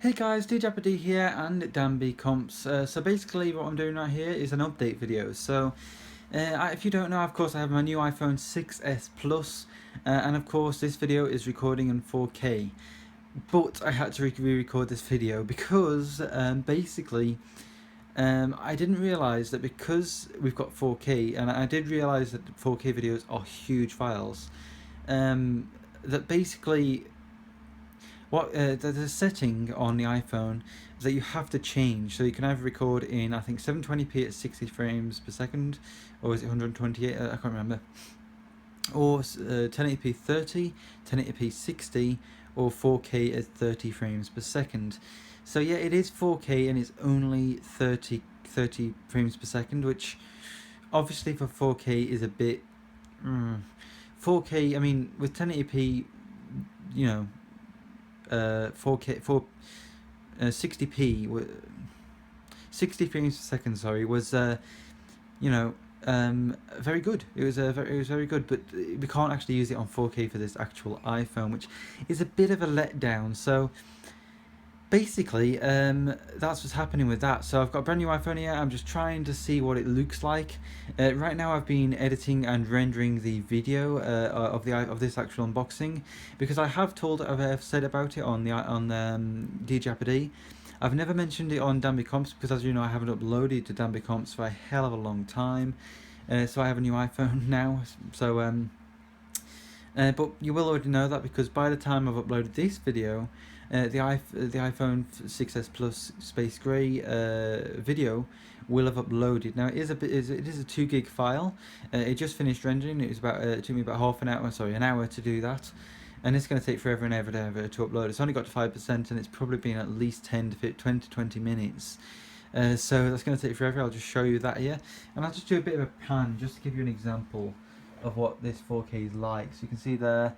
Hey guys, DJAppyD here and Danby Comps. So basically what I'm doing right here is an update video. So if you don't know, of course I have my new iPhone 6s Plus and of course this video is recording in 4K. But I had to re-record this video because basically I didn't realise that because we've got 4K, and I did realise that 4K videos are huge files, that basically there's a setting on the iPhone that you have to change, so you can either record in, I think, 720p at 60 frames per second, or is it 128? I can't remember. Or 1080p 30, 1080p 60, or 4K at 30 frames per second. So yeah, it is 4K and it's only 30 frames per second, which obviously for 4K is a bit 4K. I mean, with 1080p, you know, 4K 60p 60 frames per second, sorry, was very good. It was very good, but we can't actually use it on 4K for this actual iPhone, which is a bit of a letdown. So basically, that's what's happening with that. So I've got a brand new iPhone here. I'm just trying to see what it looks like. Right now, I've been editing and rendering the video of this actual unboxing, because I have said about it on DJAppyD. I've never mentioned it on Danby Comps because, as you know, I haven't uploaded to Danby Comps for a hell of a long time. So I have a new iPhone now. So but you will already know that, because by the time I've uploaded this video, the iPhone 6s Plus Space Grey video will have uploaded. Now it is a 2 gig file. It just finished rendering. It took me about an hour to do that, and it's going to take forever and ever to upload. It's only got to 5%, and it's probably been at least 10 to 20 minutes. So that's going to take forever. I'll just show you that here, and I'll just do a bit of a pan just to give you an example of what this 4K is like. So you can see there,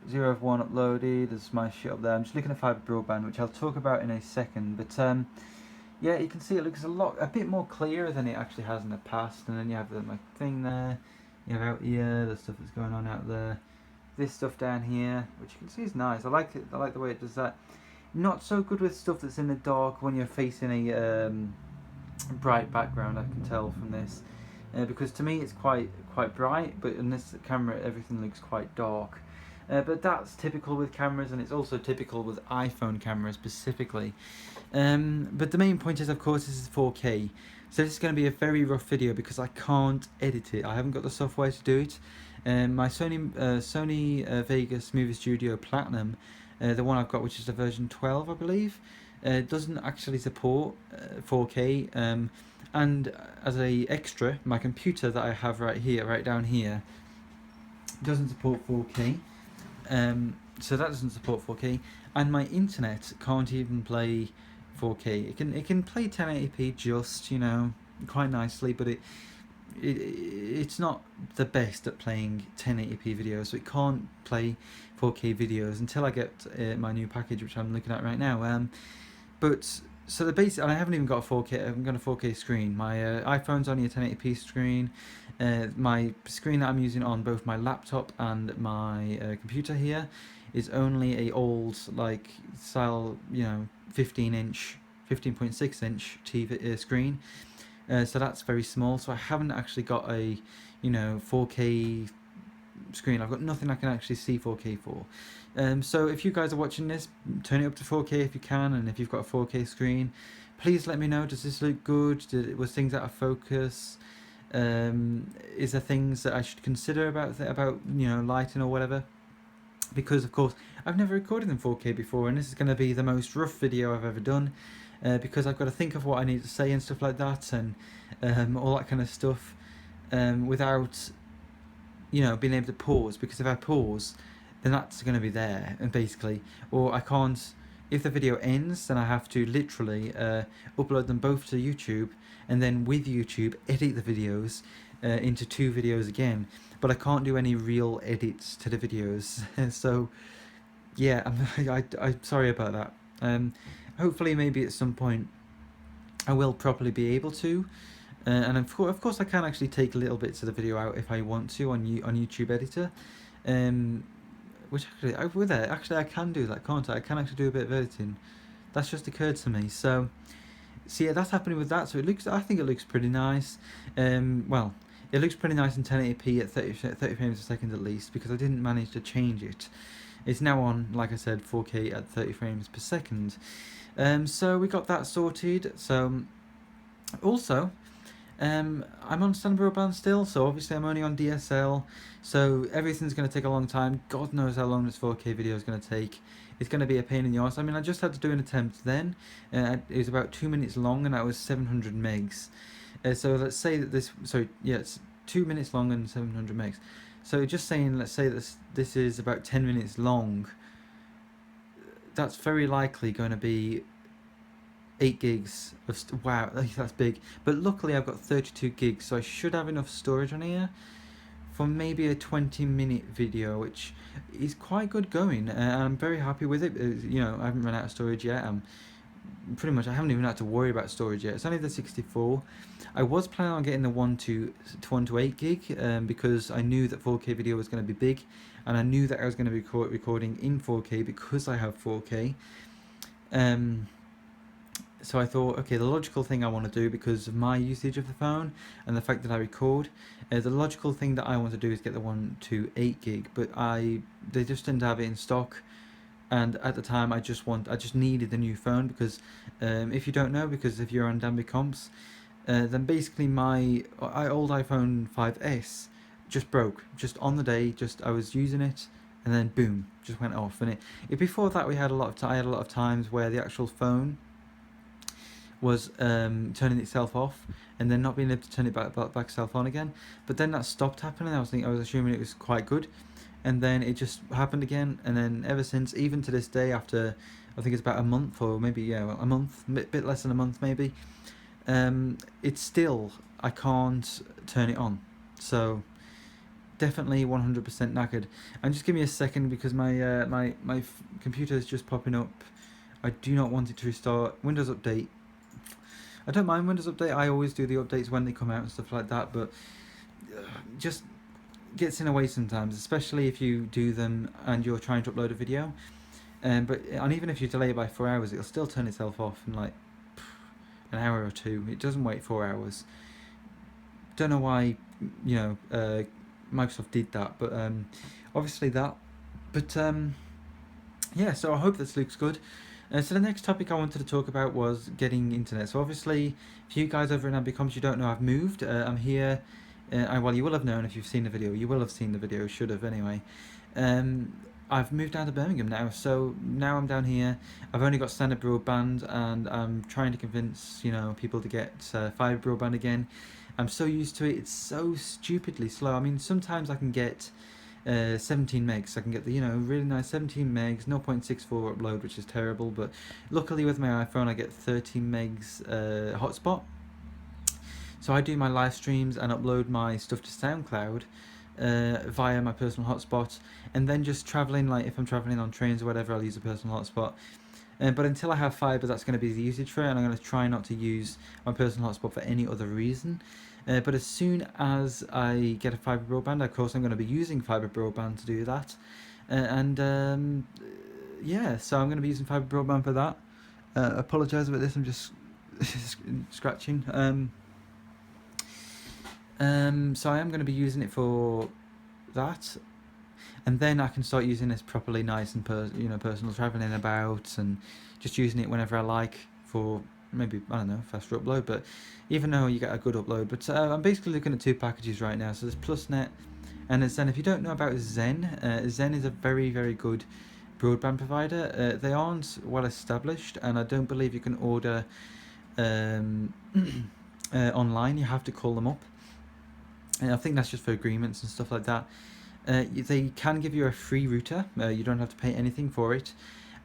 0 of 1 uploaded. There's my shit up there. I'm just looking at fibre broadband, which I'll talk about in a second. But yeah, you can see it looks a bit more clear than it actually has in the past. And then you have my thing there. You have out here the stuff that's going on out there. This stuff down here, which you can see is nice. I like it. I like the way it does that. Not so good with stuff that's in the dark when you're facing a bright background. I can tell from this. Because to me it's quite bright, but in this camera everything looks quite dark. But that's typical with cameras, and it's also typical with iPhone cameras specifically. But the main point is, of course, this is 4K. So this is going to be a very rough video because I can't edit it. I haven't got the software to do it. My Sony Vegas Movie Studio Platinum, the one I've got, which is the version 12, I believe, doesn't actually support 4K. And as a extra, my computer that I have right down here, doesn't support 4K. So that doesn't support 4K, and my internet can't even play 4K. It can play 1080p just, quite nicely, but it's not the best at playing 1080p videos, so it can't play 4K videos until I get my new package, which I'm looking at right now. But so the basic, and I haven't even got a 4K. I haven't got a 4K screen. My iPhone's only a 1080p screen. My screen that I'm using on both my laptop and my computer here is only a old style, 15-inch, 15.6-inch TV screen. So that's very small. So I haven't actually got a 4K screen. I've got nothing I can actually see 4K for. So if you guys are watching this, turn it up to 4K if you can, and if you've got a 4K screen, please let me know. Does this look good? Was things out of focus? Is there things that I should consider about lighting or whatever? Because of course I've never recorded in 4K before, and this is going to be the most rough video I've ever done, because I've got to think of what I need to say and stuff like that, and all that kind of stuff, without being able to pause, because if I pause, then that's going to be there, and basically, or I can't. If the video ends, then I have to literally upload them both to YouTube, and then with YouTube edit the videos into 2 videos again. But I can't do any real edits to the videos. So yeah, I'm sorry about that. Hopefully maybe at some point I will probably be able to. And of course I can actually take little bits of the video out if I want to on YouTube Editor. Which actually I can do that, can't I? I can actually do a bit of editing. That's just occurred to me. So yeah, that's happening with that. So it looks, I think it looks pretty nice. Well, it looks pretty nice in 1080p at 30 frames a second at least, because I didn't manage to change it. It's now on, like I said, 4K at 30 frames per second. So we got that sorted. So also, I'm on standard broadband still, so obviously I'm only on DSL, so everything's going to take a long time. God knows how long this 4K video is going to take. It's going to be a pain in the arse. I mean, I just had to do an attempt then. It was about 2 minutes long, and that was 700 megs. So let's say that this, sorry, yeah, it's 2 minutes long and 700 megs. So just saying, let's say this is about 10 minutes long. That's very likely going to be 8 gigs of wow, that's big. But luckily I've got 32 gigs, so I should have enough storage on here for maybe a 20-minute video, which is quite good going. I'm very happy with it. You know, I haven't run out of storage yet. Pretty much, I haven't even had to worry about storage yet. It's only the 64. I was planning on getting the 1 to 8 gig because I knew that 4K video was going to be big, and I knew that I was going to be recording in 4K because I have 4K. So I thought, okay, the logical thing I want to do, because of my usage of the phone and the fact that I record, the logical thing that I want to do is get the 1 to 8 gig, but they just didn't have it in stock, and at the time I just needed the new phone, because if you don't know, because if you're on Danby Comps, then basically my old iPhone 5S just broke, just on the day, I was using it, and then boom, just went off. And before that I had a lot of times where the actual phone was turning itself off and then not being able to turn it back self on again. But then that stopped happening. I was assuming it was quite good, and then it just happened again. And then ever since, even to this day, after I think it's about a month, or maybe a month, bit less than a month maybe, it's still, I can't turn it on. So definitely 100% knackered. And just give me a second, because my computer is just popping up. I do not want it to restart. Windows Update. I don't mind Windows Update. I always do the updates when they come out and stuff like that, but just gets in the way sometimes, especially if you do them and you're trying to upload a video. And even if you delay it by 4 hours, it'll still turn itself off in like an hour or two. It doesn't wait 4 hours. Don't know why, Microsoft did that, but obviously that. But yeah, so I hope this looks good. So the next topic I wanted to talk about was getting internet. So obviously, for you guys over in Ambicoms, you don't know I've moved. I'm here. Well, you will have known if you've seen the video. You will have seen the video, should have anyway. I've moved down to Birmingham now, so now I'm down here. I've only got standard broadband, and I'm trying to convince people to get fibre broadband again. I'm so used to it. It's so stupidly slow. I mean, sometimes I can get 17 megs. I can get the really nice 17 megs, 0.64 upload, which is terrible, but luckily with my iPhone I get 30 megs hotspot. So I do my live streams and upload my stuff to SoundCloud via my personal hotspot, and then just traveling, like if I'm traveling on trains or whatever, I'll use a personal hotspot. But until I have fibre, that's going to be the usage for it, and I'm going to try not to use my personal hotspot for any other reason. But as soon as I get a fibre broadband, of course I'm going to be using fibre broadband to do that. Yeah, so I'm going to be using fibre broadband for that. Apologise about this, I'm just scratching. So I am going to be using it for that. And then I can start using this properly nice and personal, travelling about and just using it whenever I like for maybe, I don't know, faster upload. But even though you get a good upload, but I'm basically looking at 2 packages right now. So there's PlusNet and there's Zen. If you don't know about Zen, Zen is a very, very good broadband provider. They aren't well established, and I don't believe you can order online. You have to call them up. And I think that's just for agreements and stuff like that. They can give you a free router. You don't have to pay anything for it.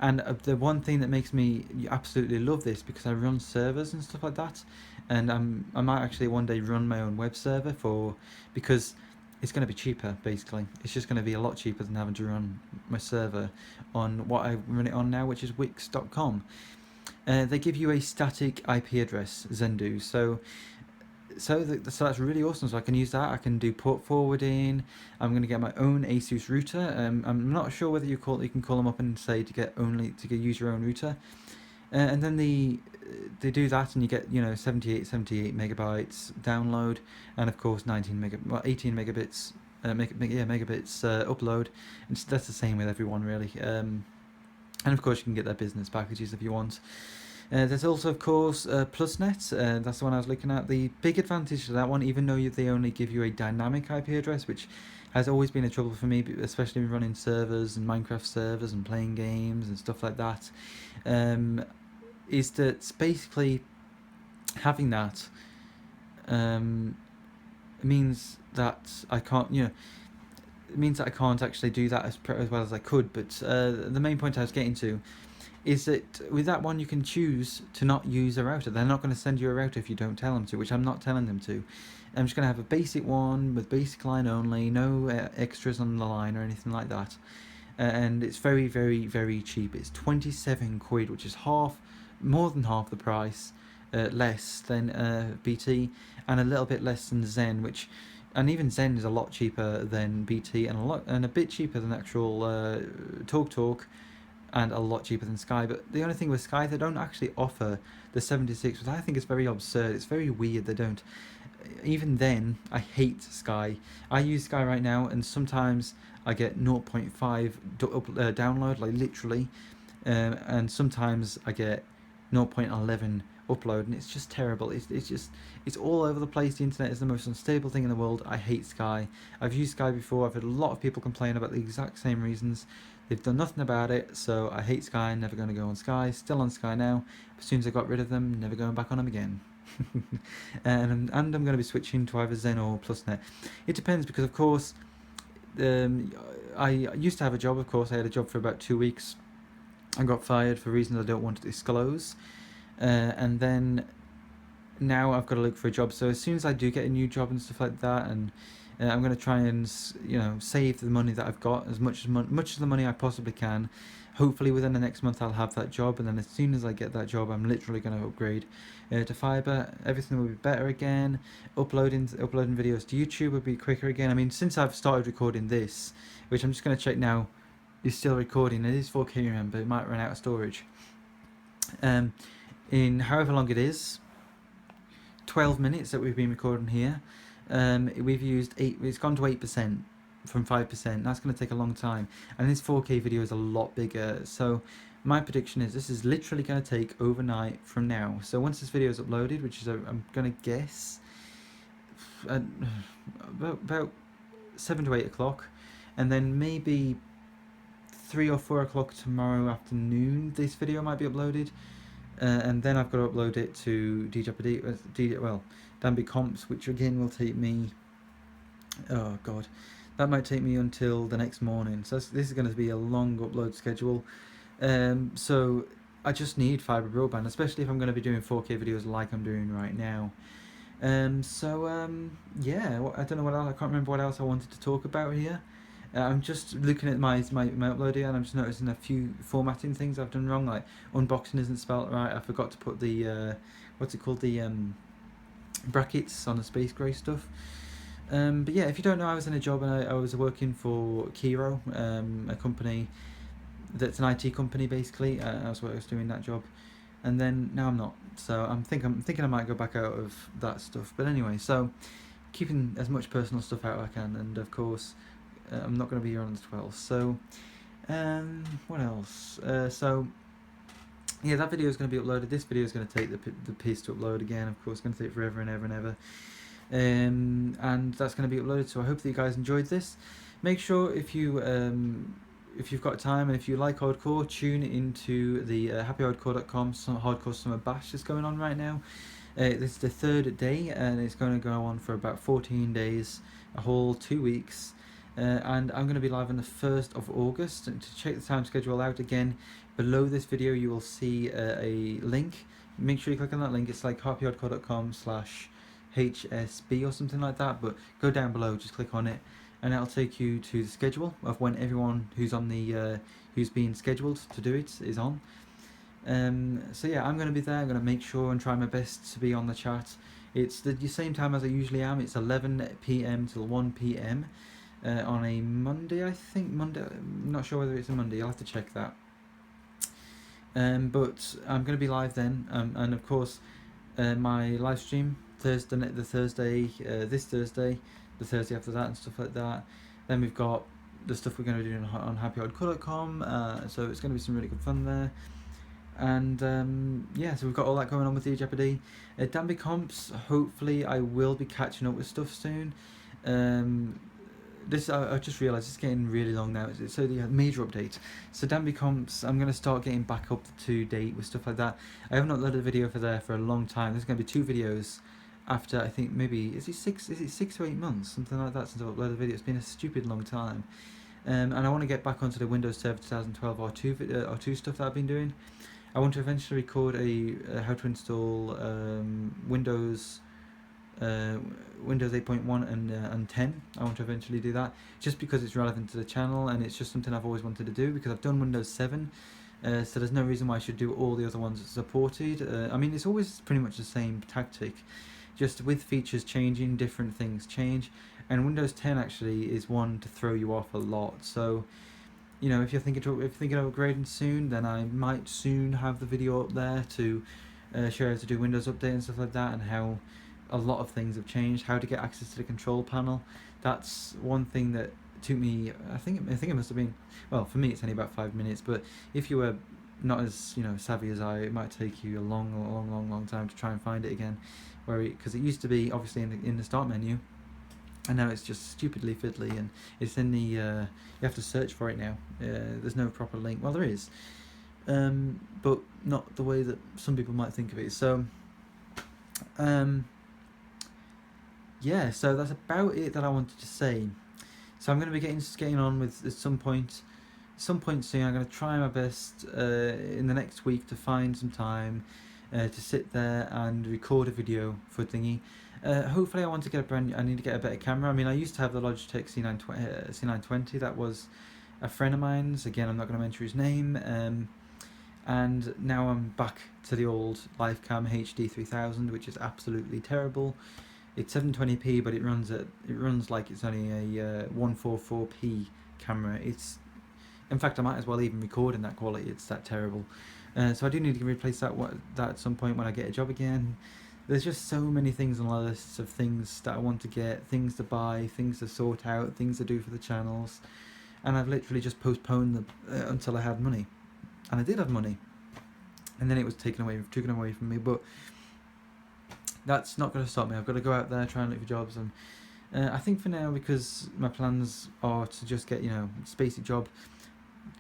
And the one thing that makes me absolutely love this, because I run servers and stuff like that, and I might actually one day run my own web server because it's going to be cheaper. Basically, it's just going to be a lot cheaper than having to run my server on what I run it on now, which is Wix.com. They give you a static IP address, Zendu. So that's really awesome. So I can use that. I can do port forwarding. I'm going to get my own ASUS router. I'm not sure whether you can call them up and say to use your own router. And then they do that, and you get 78 megabytes download, and of course 18 megabits. Megabits upload, and that's the same with everyone really. And of course you can get their business packages if you want. There's also, of course, PlusNet. That's the one I was looking at. The big advantage to that one, even though they only give you a dynamic IP address, which has always been a trouble for me, especially when running servers and Minecraft servers and playing games and stuff like that, is that basically having that means that I can't, it means that I can't actually do that as well as I could. But the main point I was getting to is that with that one you can choose to not use a router. They're not going to send you a router if you don't tell them to, which I'm not telling them to. I'm just going to have a basic one with basic line only, no extras on the line or anything like that. And it's very, very, very cheap. It's 27 quid, which is more than half the price, less than BT, and a little bit less than Zen, and even Zen is a lot cheaper than BT, and a bit cheaper than actual TalkTalk, and a lot cheaper than Sky. But the only thing with Sky, they don't actually offer the 76, which I think is very absurd. It's very weird they don't. Even then, I hate Sky. I use Sky right now, and sometimes I get 0.5 download, like literally, and sometimes I get 0.11 upload, and it's just terrible. It's all over the place. The internet is the most unstable thing in the world. I hate Sky. I've used Sky before. I've had a lot of people complain about the exact same reasons. They've done nothing about it, so I hate Sky. Never going to go on Sky. Still on Sky now. As soon as I got rid of them, never going back on them again. and I'm going to be switching to either Zen or PlusNet. It depends, because of course I used to have a job. Of course, I had a job for about 2 weeks. I got fired for reasons I don't want to disclose, and then now I've got to look for a job. So as soon as I do get a new job and stuff like that, and I'm going to try and save the money that I've got, as much as the money I possibly can. Hopefully within the next month I'll have that job, and then as soon as I get that job, I'm literally going to upgrade to fibre. Everything will be better again. Uploading videos to YouTube will be quicker again. I mean, since I've started recording this, which I'm just going to check now, is still recording. It is 4K, remember, it might run out of storage. In however long it is, 12 minutes that we've been recording here, it's gone to 8% from 5%. That's going to take a long time, and this 4K video is a lot bigger. So my prediction is this is literally going to take overnight from now. So once this video is uploaded, which is I'm going to guess about 7 to 8 o'clock, and then maybe 3 or 4 o'clock tomorrow afternoon this video might be uploaded, and then I've got to upload it to DJAppyD, Danby Comps, which again will take me, oh god, that might take me until the next morning. So this is going to be a long upload schedule. So I just need fibre broadband, especially if I'm going to be doing 4K videos like I'm doing right now. Yeah, I don't know what else. I can't remember what else I wanted to talk about here. I'm just looking at my upload here, and I'm just noticing a few formatting things I've done wrong, like unboxing isn't spelt right. I forgot to put the what's it called, the brackets on the space grey stuff. But yeah, if you don't know, I was in a job, and I was working for Kiro, a company that's an IT company basically. I was doing that job, and then now I'm not. So I'm thinking I might go back out of that stuff. But anyway, so keeping as much personal stuff out as I can, and of course I'm not going to be here on the 12th. So what else? So yeah, that video is going to be uploaded. This video is going to take the piece to upload again. Of course, it's going to take forever and ever and ever. And that's going to be uploaded. So I hope that you guys enjoyed this. Make sure if you've got time, and if you like hardcore, tune into the happyhardcore.com hardcore summer bash that's going on right now. This is the 3rd day, and it's going to go on for about 14 days, a whole 2 weeks. And I'm going to be live on the 1st of August. And to check the time schedule out, again, below this video you will see a link. Make sure you click on that link. It's like happyhardcore.com/HSB or something like that, but go down below, just click on it, and that'll take you to the schedule of when everyone who's on the who's being scheduled to do it is on. So yeah, I'm going to be there. I'm going to make sure and try my best to be on the chat. It's the same time as I usually am. It's 11 PM till 1 PM on a Monday, I think. I'm not sure whether it's a Monday. I'll have to check that. But I'm going to be live then, and of course, my live stream this Thursday, the Thursday after that, and stuff like that. Then we've got the stuff we're going to be doing on happyhardcore.com. So it's going to be some really good fun there. And yeah, so we've got all that going on with DJAppyD. Danby Comps, hopefully I will be catching up with stuff soon. This I just realised it's getting really long now. So the major update. So Danby Comps, I'm going to start getting back up to date with stuff like that. I haven't uploaded a video for there for a long time. There's going to be 2 videos after, I think maybe, is it 6 or 8 months, something like that, since I've uploaded a video. It's been a stupid long time. And I want to get back onto the Windows Server 2012 R2 stuff that I've been doing. I want to eventually record a how to install Windows 8.1 and 10. I want to eventually do that, just because it's relevant to the channel, and it's just something I've always wanted to do, because I've done Windows 7, so there's no reason why I should do all the other ones supported. I mean, it's always pretty much the same tactic, just with features changing, different things change, and Windows 10 actually is one to throw you off a lot. So, you know, if you're thinking of upgrading soon, then I might soon have the video up there to show you how to do Windows Update and stuff like that, and how a lot of things have changed, how to get access to the control panel. That's one thing that took me, I think it must have been, well, for me it's only about 5 minutes, but if you were not as, you know, savvy as I, it might take you a long time to try and find it again, because it used to be obviously in the start menu, and now it's just stupidly fiddly, and it's in the you have to search for it now. There's no proper link. Well, there is, but not the way that some people might think of it. So yeah, so that's about it that I wanted to say. So I'm going to be getting on with at some point soon. I'm going to try my best in the next week to find some time to sit there and record a video for Thingy. Hopefully I want to get I need to get a better camera. I mean, I used to have the Logitech C920. That was a friend of mine's. Again, I'm not going to mention his name. And now I'm back to the old Lifecam HD 3000, which is absolutely terrible. It's 720p, but it runs like it's only a 144p camera. In fact, I might as well even record in that quality. It's that terrible. So I do need to replace that at some point when I get a job again. There's just so many things on my lists of things that I want to get, things to buy, things to sort out, things to do for the channels, and I've literally just postponed them until I had money. And I did have money, and then it was taken away from me. But that's not going to stop me. I've got to go out there, try and look for jobs, and I think for now, because my plans are to just get, you know, a basic job,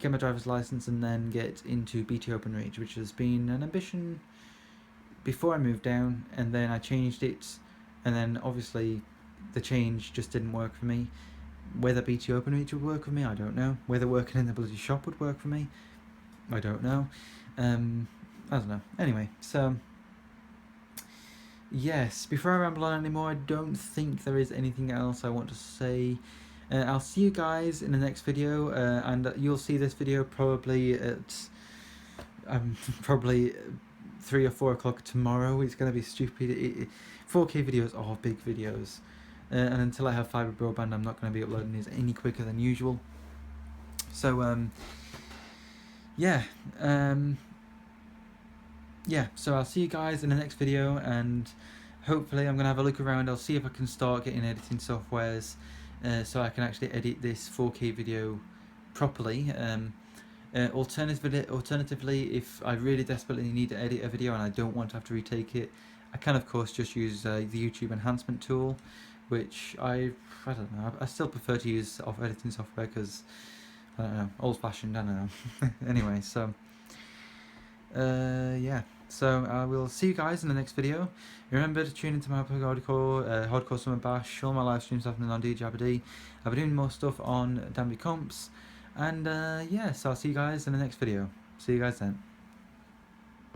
get my driver's license, and then get into BT OpenReach, which has been an ambition before I moved down, and then I changed it, and then obviously the change just didn't work for me. Whether BT OpenReach would work for me, I don't know. Whether working in the bloody shop would work for me, I don't know. I don't know. Anyway, so yes, before I ramble on anymore, I don't think there is anything else I want to say. I'll see you guys in the next video, and you'll see this video probably at probably 3 or 4 o'clock tomorrow. It's going to be stupid. 4K videos are big videos, and until I have fibre broadband, I'm not going to be uploading these any quicker than usual. So yeah, so I'll see you guys in the next video, and hopefully I'm going to have a look around. I'll see if I can start getting editing softwares so I can actually edit this 4K video properly. Alternatively, if I really desperately need to edit a video and I don't want to have to retake it, I can of course just use the YouTube enhancement tool, which I don't know, I still prefer to use editing software because, I don't know, old-fashioned, I don't know. Anyway, so yeah, so I will see you guys in the next video. Remember to tune into my Hardcore Summer Bash, all my live streams happening on DJAppyD. I'll be doing more stuff on Danby Comps, and yeah, so I'll see you guys in the next video. See you guys then.